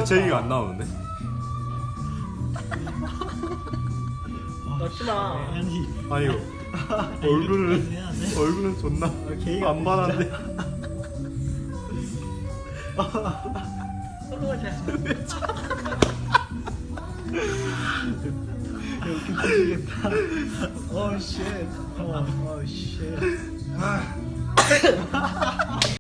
제 얘기가 안 나오는데? 넣지마. 아니 얼굴은 존나 안 반한데. 웃기겠다. 오 쉣. 오 쉣.